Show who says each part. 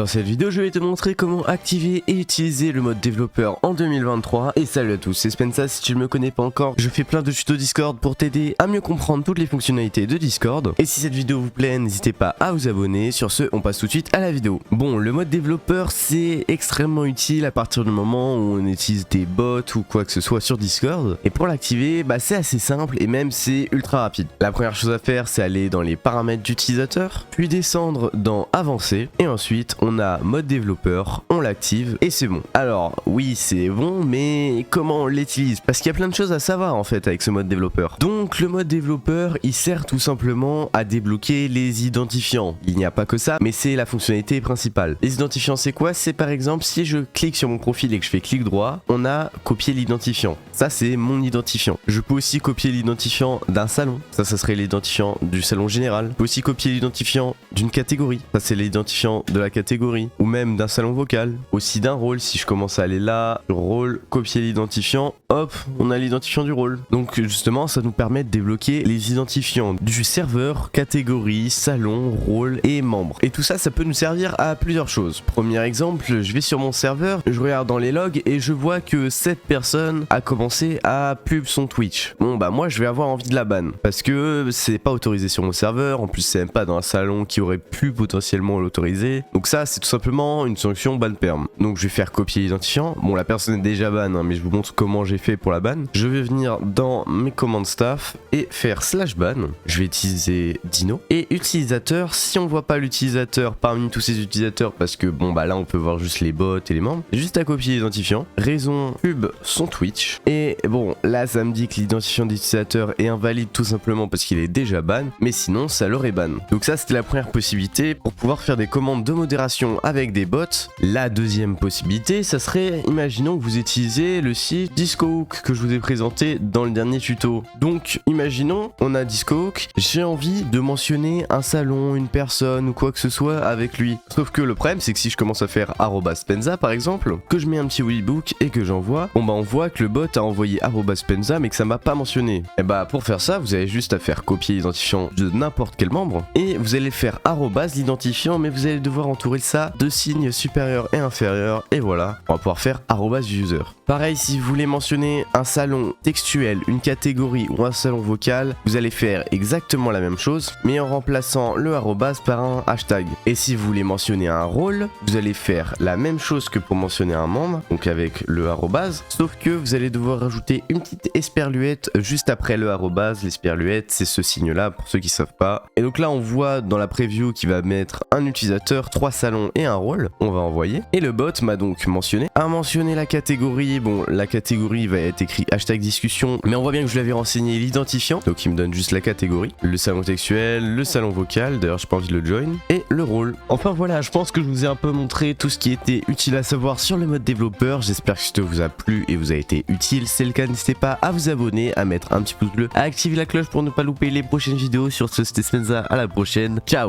Speaker 1: Dans cette vidéo, je vais te montrer comment activer et utiliser le mode développeur en 2023. Et salut à tous, c'est Spenza. Si tu ne me connais pas encore, je fais plein de tutos Discord pour t'aider à mieux comprendre toutes les fonctionnalités de Discord. Et si cette vidéo vous plaît, n'hésitez pas à vous abonner. Sur ce, on passe tout de suite à la vidéo. Bon, le mode développeur, c'est extrêmement utile à partir du moment où on utilise des bots ou quoi que ce soit sur Discord. Et pour l'activer, c'est assez simple et même c'est ultra rapide. La première chose à faire, c'est aller dans les paramètres d'utilisateur, puis descendre dans Avancer, et ensuite on a mode développeur, on l'active et c'est bon. Alors oui, c'est bon, mais comment on l'utilise? Parce qu'il y a plein de choses à savoir en fait avec ce mode développeur. Donc le mode développeur, il sert tout simplement à débloquer les identifiants. Il n'y a pas que ça, mais c'est la fonctionnalité principale. Les identifiants, c'est quoi? C'est par exemple si je clique sur mon profil et que je fais clic droit, on a copié l'identifiant. Ça c'est mon identifiant. Je peux aussi copier l'identifiant d'un salon. Ça serait l'identifiant du salon général. Je peux aussi copier l'identifiant d'une catégorie. Ça c'est l'identifiant de la catégorie. Ou même d'un salon vocal. Aussi d'un rôle. Si je commence à aller là, rôle, copier l'identifiant, hop, on a l'identifiant du rôle. Donc justement, ça nous permet de débloquer les identifiants du serveur, catégorie, salon, rôle et membre. Et tout ça, ça peut nous servir à plusieurs choses. Premier exemple, je vais sur mon serveur, je regarde dans les logs et je vois que cette personne a commencé à pub son Twitch. Bon moi je vais avoir envie de la ban parce que c'est pas autorisé sur mon serveur, en plus c'est même pas dans un salon qui aurait pu potentiellement l'autoriser. Donc ça c'est tout simplement une sanction ban perm. Donc je vais faire copier l'identifiant. Bon, la personne est déjà ban mais je vous montre comment j'ai fait pour la ban. Je vais venir dans mes commandes staff et faire /ban. Je vais utiliser Dino et utilisateur. Si on voit pas l'utilisateur parmi tous ces utilisateurs, parce que là on peut voir juste les bots et les membres, juste à copier l'identifiant. Raison pub son Twitch. Et bon, là ça me dit que l'identifiant d'utilisateur est invalide tout simplement parce qu'il est déjà ban, mais sinon ça l'aurait ban. Donc ça c'était la première possibilité pour pouvoir faire des commandes de modération avec des bots. La deuxième possibilité, ça serait, imaginons que vous utilisez le site Discohook que je vous ai présenté dans le dernier tuto. Donc imaginons, on a Discohook, j'ai envie de mentionner un salon, une personne ou quoi que ce soit avec lui. Sauf que le problème c'est que si je commence à faire @spenza par exemple, que je mets un petit webhook et que j'envoie, on voit que le bot a envoyé @spenza mais que ça m'a pas mentionné. Et pour faire ça, vous avez juste à faire copier l'identifiant de n'importe quel membre et vous allez faire l'identifiant, mais vous allez devoir entourer ça de signes supérieurs et inférieurs et voilà, on va pouvoir faire @user. Pareil, si vous voulez mentionner un salon textuel, une catégorie ou un salon vocal, vous allez faire exactement la même chose mais en remplaçant le arrobas par un hashtag. Et si vous voulez mentionner un rôle, vous allez faire la même chose que pour mentionner un membre, donc avec le arrobas, sauf que vous allez devoir rajouter une petite esperluette juste après le arrobas. L'esperluette, c'est ce signe là pour ceux qui savent pas. Et donc là on voit dans la preview qu'il va mettre un utilisateur, 3 salons et un rôle. On va envoyer et le bot m'a donc a mentionné la catégorie. Bon, la catégorie va être écrit hashtag discussion, mais on voit bien que je lui avais renseigné l'identifiant, donc il me donne juste la catégorie, le salon textuel, le salon vocal, d'ailleurs j'ai pas envie de le join, et le rôle. Enfin voilà, je pense que je vous ai un peu montré tout ce qui était utile à savoir sur le mode développeur. J'espère que ça vous a plu et vous a été utile. Si c'est le cas, n'hésitez pas à vous abonner, à mettre un petit pouce bleu, à activer la cloche pour ne pas louper les prochaines vidéos. Sur ce, c'était Spenza, à la prochaine, ciao.